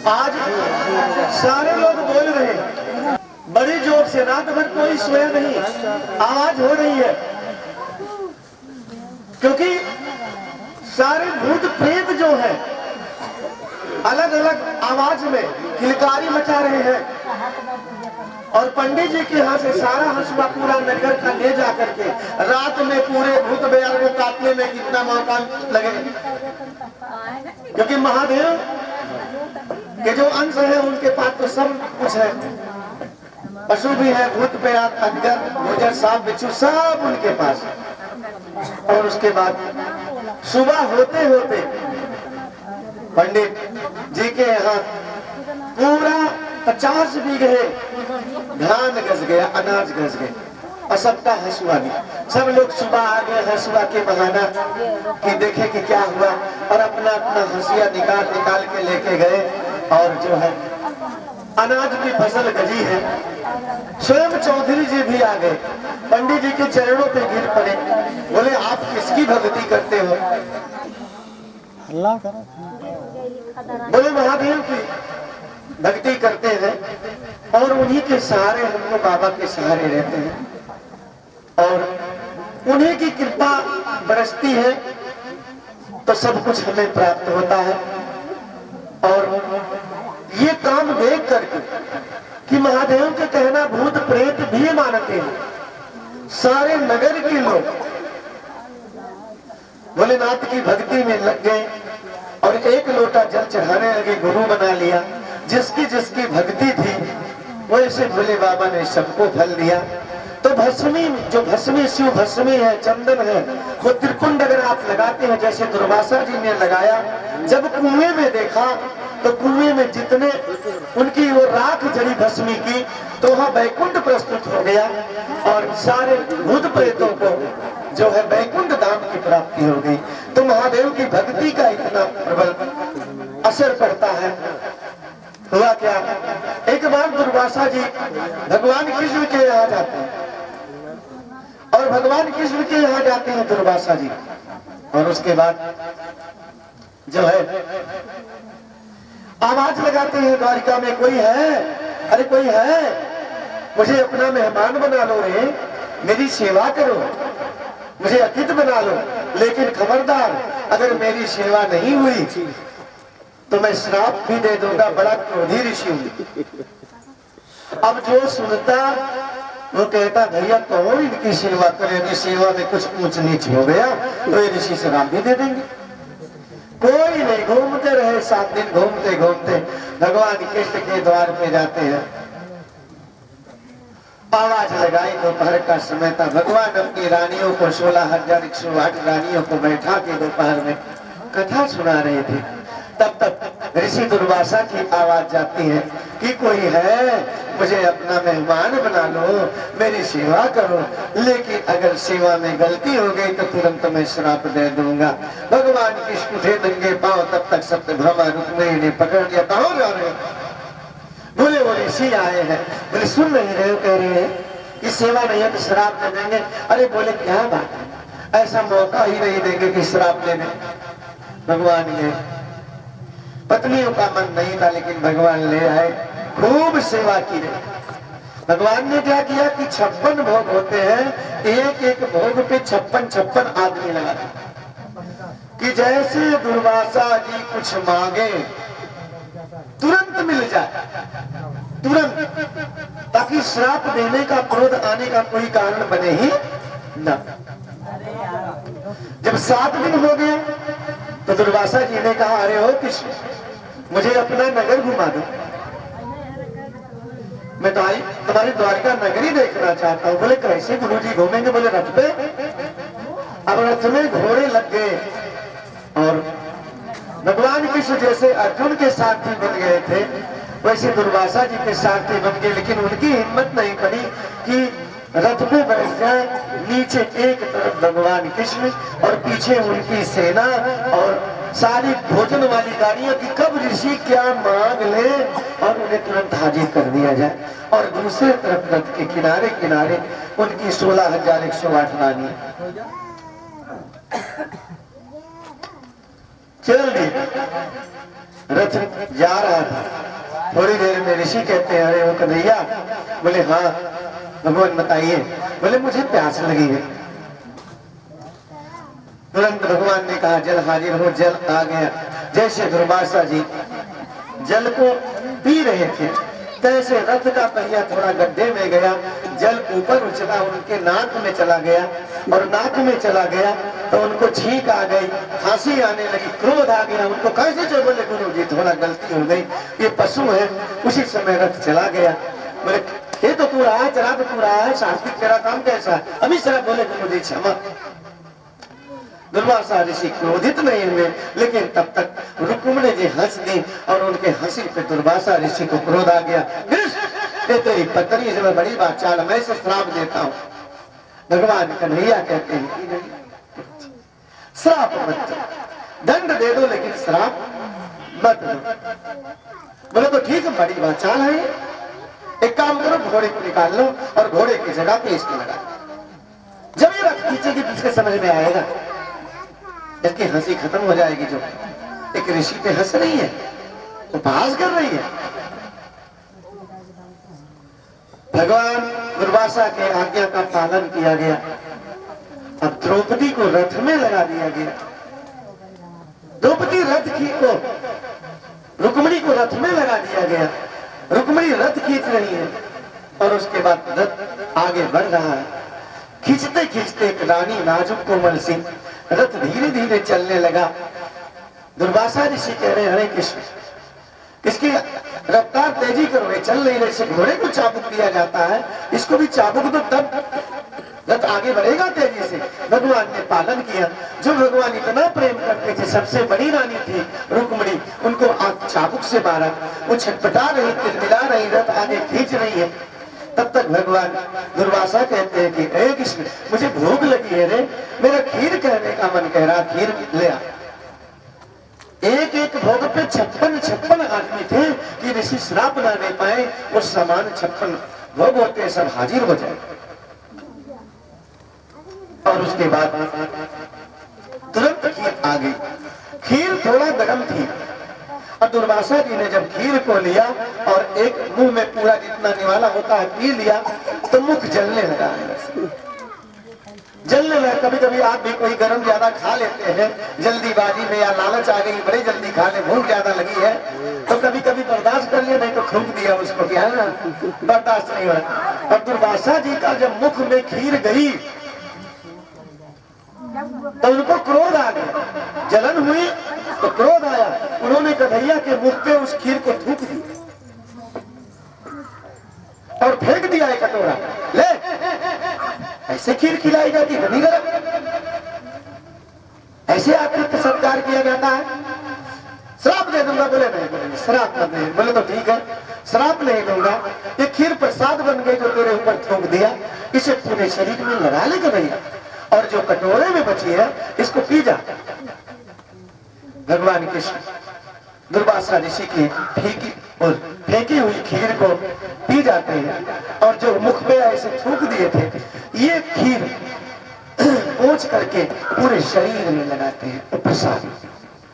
आज सारे लोग बोल रहे हैं बड़ी जोर से, रात भर कोई सोया नहीं, आवाज हो रही है, क्योंकि सारे भूत प्रेत जो है अलग अलग आवाज में किलकारी मचा रहे हैं। और पंडित जी के यहाँ से सारा हंसुआ पूरा नगर का ले जा करके रात में पूरे भूत बयार को काटने में कितना मौका लगे, क्योंकि महादेव के जो अंश है उनके पास तो सब कुछ है, पशु भी है, भूत बयार, अजगर, गुजर, सांप, बिच्छू सब उनके पास। और उसके बाद सुबह होते होते पंडित जी के यहाँ पूरा 50 बीघे धान गस गया, अनाज गस गए, और सबका हंसुआ भी। सब लोग सुबह आ गए हंसुआ के बहाना कि देखे कि क्या हुआ, और अपना अपना हंसिया निकाल निकाल के लेके गए। और जो है अनाज की फसल गजी है। स्वयं चौधरी जी भी आ गए, पंडित जी के चरणों पे गिर पड़े, बोले आप किसकी भक्ति करते हो? अल्लाह करो। बोले महादेव की भक्ति करते हैं, और उन्हीं के सहारे हम लोग बाबा के सहारे रहते हैं, और उन्हीं की कृपा बरसती है तो सब कुछ हमें प्राप्त होता है। और ये काम देख करके कि महादेव के कहना भूत प्रेत भी मानते हैं, सारे नगर के लोग भोलेनाथ की भक्ति में लग गए और एक लोटा जल चढ़ाने लगे, गुरु बना लिया। जिसकी जिसकी भक्ति थी वैसे भोले बाबा ने सबको फल दिया। तो भस्मी, जो भस्मी शिव भस्मी है, चंदन है, वो त्रिपुंड अगर आप लगाते हैं जैसे दुर्वासा जी ने लगाया, जब कुएं में देखा तो कुएं में जितने उनकी वो राख जड़ी भस्मी की, तो वहां बैकुंठ प्रस्तुत हो गया और सारे भूत प्रेतों को जो है बैकुंठ धाम की प्राप्ति हो गई। तो महादेव की भक्ति का इतना प्रबल असर पड़ता है। हुआ क्या, एक बार दुर्वासा जी भगवान कृष्ण के यहाँ जाते हैं, और भगवान कृष्ण के यहाँ जाते हैं दुर्वासा जी, और उसके बाद जो है आवाज लगाते हैं द्वारिका में, कोई है? अरे कोई है? मुझे अपना मेहमान बना लो रे, मेरी सेवा करो, मुझे अतिथि बना लो, लेकिन खबरदार अगर मेरी सेवा नहीं हुई तो मैं श्राप भी दे दूंगा। बड़ा क्रोधी ऋषि हूं। अब जो सुनता वो कहता भैया कौन इनकी सेवा करेगी, सेवा में कुछ ऊंच नीच हो गया तो ये ऋषि श्राप भी दे देंगे। कोई नहीं, घूमते रहे 7 दिन, घूमते घूमते भगवान कृष्ण के द्वार पे जाते हैं। आवाज लगाई, दोपहर का समय था। भगवान अपनी रानियों को 16,108 रानियों को बैठा के दोपहर में कथा सुना रहे थे। तब तक ऋषि दुर्वासा की आवाज जाती है कि कोई है, मुझे अपना मेहमान बना लो, मेरी सेवा करो, लेकिन अगर सेवा में गलती हो गई तो तुरंत मैं श्राप दे दूंगा। भगवान कृष्ण उठे नंगे पांव, तब तक सत्यभामा रुक्मिणी ने पकड़ लिया। कहाँ जा रहे हो? बोले वो ऋषि आए हैं। बोले सुन नहीं रहे हो, कह रहे हैं कि सेवा नहीं है तो श्राप दे देंगे। अरे बोले क्या बात है, ऐसा मौका ही नहीं देंगे कि श्राप दे दें। भगवान ने, पत्नियों का मन नहीं था लेकिन भगवान ले आए, खूब सेवा की। भगवान ने क्या किया कि 56 भोग होते हैं, एक एक भोग पे 56 आदमी लगा कि जैसे दुर्वासा जी कुछ मांगे तुरंत मिल जाए, तुरंत, ताकि श्राप देने का, क्रोध आने का कोई कारण बने ही न। जब 7 दिन हो गए तो दुर्वासा जी ने कहा अरे हो कृष्ण, मुझे अपना नगर घुमा दो, मैं तुम्हारी द्वारिका नगरी देखना चाहता हूँ। बोले कैसे गुरुजी घूमेंगे? बोले रथ पे। अब रथ में घोड़े लग गए और भगवान कृष्ण जैसे अर्जुन के सारथी बन गए थे वैसे दुर्वासा जी के सारथी बन गए, लेकिन उनकी हिम्मत नहीं पड़ी कि रथ पे बैठ जाए। नीचे एक तरफ भगवान कृष्ण और पीछे उनकी सेना और सारी भोजन वाली गाड़ियां की कब ऋषि क्या मांग ले और उन्हें तुरंत हाजिर कर दिया जाए। और दूसरे तरफ रथ के किनारे किनारे उनकी 16,108 रानी चल दी। रथ जा रहा था। थोड़ी देर में ऋषि कहते हैं, अरे वो कन्हैया। बोले हाँ भगवान बताइए। बोले मुझे प्यास लगी है। तुरंत भगवान ने कहा जल हाजिर हो। जल आ गया। जैसे दुर्वासा जी जल को पी रहे थे, तैसे रथ का पहिया थोड़ा गड्ढे में गया, जल ऊपर उछला, उनके नाक में चला गया, और नाक में चला गया तो उनको छींक आ गई, खांसी आने लगी, क्रोध आ गया उनको। कैसे जो बोले गुरु जी थोड़ा गलती हो गई, ये पशु है। उसी समय रथ चला गया। बोले ये तो तू रहा है, चला तो तू रहा है, शास्त्रिक तेरा काम कैसा है? अभी सर बोले गुरु जी क्षमा। दुर्वासा ऋषि क्रोधित नहीं हुए, लेकिन तब तक रुक्मिणी जी हंस दी, और उनके हंसी पे दुर्वासा ऋषि को क्रोध आ गया। ये तेरी पत्नी से बड़ी बात, चाल मैं इसे श्राप देता हूँ। भगवान कन्हैया कहते हैं श्राप मत दो, दंड दे दो, लेकिन श्राप मत दो। बोले तो ठीक है, बड़ी बात चाल है। एक काम करो, घोड़े को निकाल लो और घोड़े की जगह पे इसको लगा दो। जब ये रथ खींचेगी तो इसके समझ में आएगा, इसकी हंसी खत्म हो जाएगी। जो एक ऋषि पे हंस रही है, उपहास कर रही है। भगवान दुर्वासा के आज्ञा का पालन किया गया। अब द्रौपदी को रथ में लगा दिया गया। द्रौपदी रथ को रुक्मिणी को रथ में लगा दिया गया। रुक्मिणी रथ खींच रही है, और उसके बाद रथ आगे बढ़ रहा है। खींचते खींचते एक रानी नाजुक कोमल सी रथ धीरे धीरे चलने लगा। दुर्वासा ऋषि कह रहे हरे कृष्ण, इसकी रफ्तार तेजी करो, ये चल नहीं रहे। इसे घोड़े को चाबुक दिया जाता है, इसको भी चाबुक दो, तब रथ आगे बढ़ेगा तेजी से। भगवान ने पालन किया। जो भगवान इतना प्रेम करते थे, सबसे बड़ी रानी थी रुक्मिणी, उनको चाबुक से मारा। वो छटपटा रही, तिलमिला रही, रथ आगे खींच रही है। तब तक भगवान दुर्वासा कहते हैं कि हे कृष्ण, मुझे भूख लगी है रे, मेरा खीर कहने का मन कह रहा, खीर ले आ। एक एक भोग पे 56 आदमी थे कि ऋषि श्राप ना दे पाए। वो समान 56 भोग होते सब हाजिर हो जाए। और उसके बाद तुरंत खीर आ गई। खीर थोड़ा गर्म थी, और दुर्वासा जी ने जब खीर को लिया और एक मुंह में पूरा जितना निवाला होता है पी लिया, तो मुख जलने लगा, जलने लगा। कभी कभी आप भी कोई गरम ज्यादा खा लेते हैं जल्दीबाजी में, या लालच आ गई बड़ी जल्दी खा ले, भूख ज्यादा लगी है, तो कभी कभी बर्दाश्त कर लिया, नहीं तो थूक दिया उसको, क्या है ना, बर्दाश्त नहीं हुआ। और दुर्वासा जी का जब मुख में खीर गई तो उनको क्रोध आ गया, जलन हुई तो क्रोध आया। उन्होंने कन्हैया के मुख पे उस खीर को थूक दिया और फेंक दिया एक कटोरा। ले, ऐसे खीर खिलाई जाती है, ऐसे आतिथ्य सत्कार किया जाता है? श्राप दे दूंगा। बोले नहीं, बोले श्राप मत दे। बोले तो ठीक है, श्राप नहीं दूंगा। ये खीर प्रसाद बन गई जो तेरे ऊपर थूक दिया, इसे पूरे शरीर में लगा ले कन्हैया, और जो कटोरे में बची है इसको पी जा। भगवान कृष्ण दुर्वासा ऋषि की फेंकी हुई खीर को पी जाते हैं, और जो मुख पे ऐसे थूक दिए थे, ये खीर पोंछ करके पूरे शरीर में लगाते हैं। प्रसाद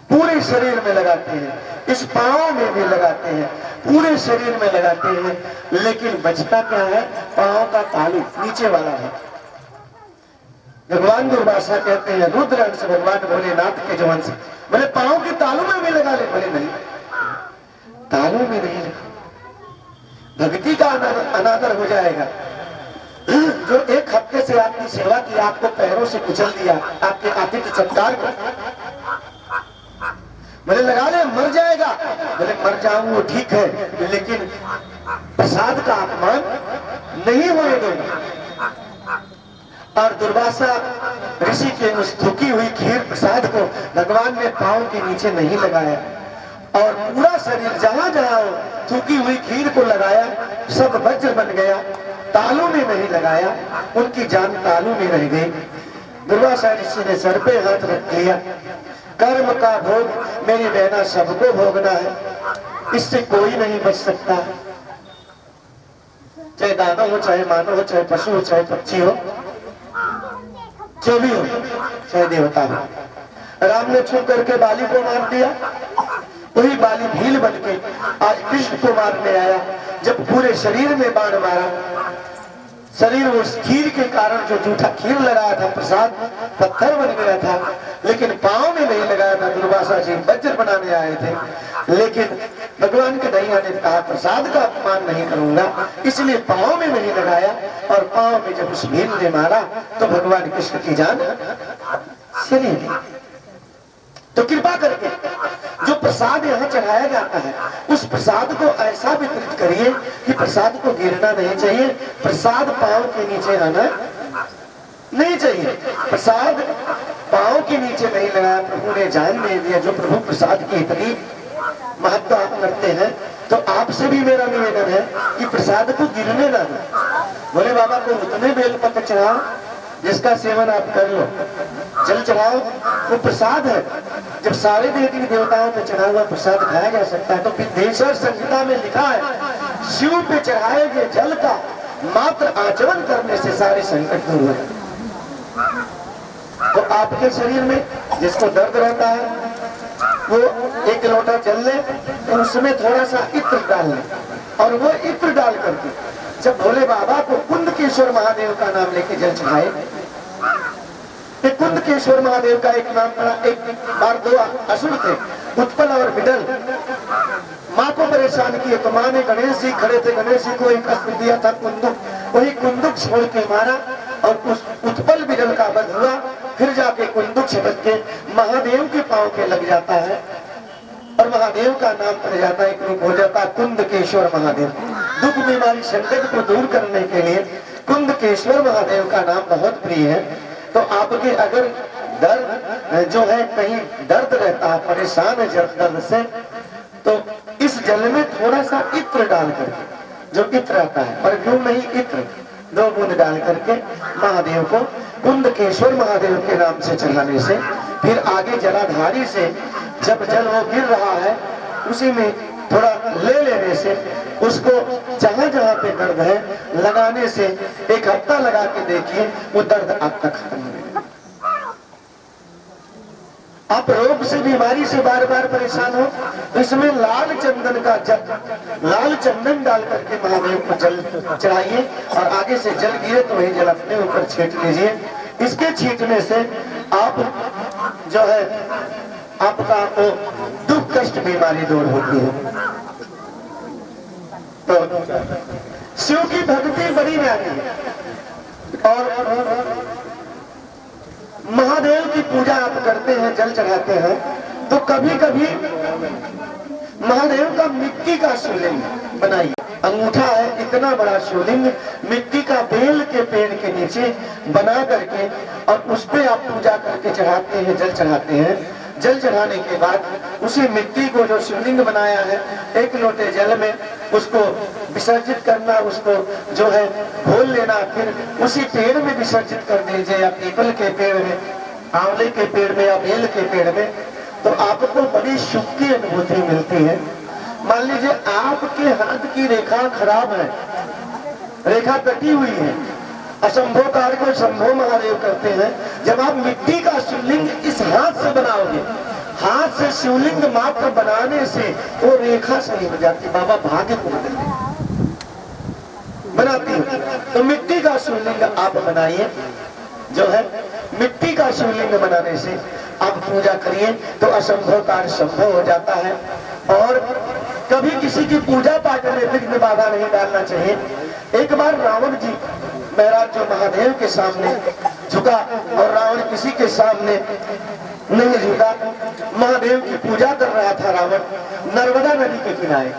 पूरे शरीर में लगाते हैं, इस पांव में भी लगाते हैं, पूरे शरीर में लगाते हैं। लेकिन बचता क्या है? पांव का तालू नीचे वाला है। भगवान दुर्वासा कहते हैं रुद्र अंश भगवान भोलेनाथ के जो अंश, बोले पांव के तालू में भी लगा ले। बोले नहीं, तालू में नहीं लगा, भक्ति का अनादर हो जाएगा। जो एक हफ्ते से आपकी सेवा की, आपको पैरों से कुचल दिया, आपके आतिथ्य सत्कार को, बोले लगा ले, मर जाएगा। बोले मर जाऊं वो ठीक है, लेकिन प्रसाद का अपमान नहीं होने दूंगा। और दुर्वासा ऋषि के उस थूकी हुई खीर प्रसाद को भगवान ने पांव के नीचे नहीं लगाया, और पूरा शरीर जहां जहां थूकी हुई खीर को लगाया सब वज्र बन गया। तालू में नहीं लगाया, उनकी जान तालू में रह गई। दुर्वासा ऋषि ने सर पे हाथ रख लिया। कर्म का भोग मेरी बहना सबको भोगना है, इससे कोई नहीं बच सकता। चाहे दानव हो, चाहे मानव हो, चाहे पशु हो, चाहे पक्षी हो, जो भी हो, चाहे देवता हो। राम ने छू करके बाली को मार दिया, वही बाली भील बन के आज कृष्ण को मारने आया। जब पूरे शरीर में बाण मारा, शरीर उस खीर के कारण जो जूठा खीर लगाया था प्रसाद पत्थर बन गया था, लेकिन पांव में नहीं लगाया था। दुर्वासा जी वज्र बनाने आए थे, लेकिन भगवान के दैया ने कहा प्रसाद का अपमान नहीं करूंगा, इसलिए पांव में नहीं लगाया। और पांव में जब उस भील ने मारा तो भगवान कृष्ण की जान चली गई। तो कृपा करके जो प्रसाद यहाँ चढ़ाया जाता है उस प्रसाद को ऐसा वितरित करिए कि प्रसाद को गिरना नहीं चाहिए, प्रसाद पांव के नीचे आना नहीं चाहिए। प्रसाद पांव के नीचे नहीं लगाया, प्रभु ने जान दे दिया। जो प्रभु प्रसाद की इतनी महत्व करते हैं, तो आपसे भी मेरा निवेदन है कि प्रसाद को गिरने ना दो। बोले बाबा को उतने बेलपत्र चढ़ाओ जिसका सेवन आप कर लो, जल चढ़ाओ, वो प्रसाद है। जब सारे देवी देवताओं पे चढ़ा हुआ प्रसाद खाया जा सकता है, तो विदेश्वर संहिता में लिखा है शिव पे चढ़ाए गए जल का मात्र आचमन करने से सारे संकट दूर हो जाते। तो आपके शरीर में जिसको दर्द रहता है वो 1 लोटा जल ले और उसमें थोड़ा सा इत्र डाल ले, और वो इत्र डाल करके जब भोले बाबा को कुंदकेश्वर महादेव का नाम लेके जल चढ़ाए। कुंदकेश्वर महादेव का एक नाम पड़ा। एक बार 2 असुर थे, उत्पल और बिडल, माँ को परेशान किए। तो माँ ने गणेश जी खड़े थे, गणेश जी को एक अस्त्र दिया था कुंदुक, वही कुंदुक छोड़ के मारा और उस उत्पल बिडल का वध हुआ। फिर जाके कुंदुक छटक के महादेव के पांव पे लग जाता है और महादेव का नाम पड़ जाता है, एक रूप हो जाता है कुंदकेश्वर महादेव। दुख बीमारी संकट को दूर करने के लिए कुंदकेश्वर महादेव का नाम बहुत प्रिय है। तो आपके अगर दर्द जो है कहीं दर्द रहता है, परेशान है दर्द से, तो इस जल में थोड़ा सा इत्र डाल करके, जो इत्र आता है परफ्यूम नहीं, इत्र 2 बूंद डाल करके महादेव को कुंदकेश्वर महादेव के नाम से चढ़ाने से, फिर आगे जलाधारी से जब जल वो गिर रहा है उसी में थोड़ा ले लेने से, उसको जहां जहां पे दर्द है लगाने से 1 हफ्ता लगा के देखिए वो दर्द आपका खत्म हो जाएगा। आप रोग से बीमारी से बार बार परेशान हो, इसमें लाल चंदन का लाल चंदन डाल करके महादेव को जल चढ़ाइए और आगे से जल गिरे तो वही जल अपने ऊपर छींट लीजिए। इसके छींटने से आप जो है आपका वो दुख कष्ट बीमारी दूर होती है। तो शिव की भक्ति बड़ी न्यारी है और महादेव की पूजा आप करते हैं, जल चढ़ाते हैं, तो कभी कभी महादेव का मिट्टी का शिवलिंग बनाइए। अंगूठा है इतना बड़ा शिवलिंग, मिट्टी का बेल के पेड़ के नीचे बना करके और उस पे आप पूजा करके चढ़ाते हैं, जल चढ़ाते हैं। जल चढ़ाने के बाद उसी मिट्टी को जो शिवलिंग बनाया है 1 लोटे जल में उसको विसर्जित करना, उसको जो है घोल लेना, फिर उसी पेड़ में विसर्जित कर दीजिए, या पीपल के पेड़ में, आंवले के पेड़ में या बेल के पेड़ में, तो आपको बड़ी सुख की अनुभूति मिलती है। मान लीजिए आपके हाथ की रेखा खराब है, रेखा कटी हुई है, असंभव कार्य को संभव महादेव करते हैं। जब आप मिट्टी का शिवलिंग इस हाथ से बनाओगे, हाथ से शिवलिंग मात्र बनाने से वो रेखा सही हो जाती, बाबा भाग्य को बनाती है। तो मिट्टी का शिवलिंग आप बनाइए, जो है मिट्टी का शिवलिंग बनाने से आप पूजा करिए तो असंभव कार्य संभव हो जाता है। और कभी किसी की पूजा पाठ में विघ्न बाधा नहीं डालना चाहिए। एक बार रावण जी महाराज जो महादेव के सामने झुका और रावण किसी के सामने नहीं झुका, महादेव की पूजा कर रहा था रावण नर्मदा नदी के किनारे।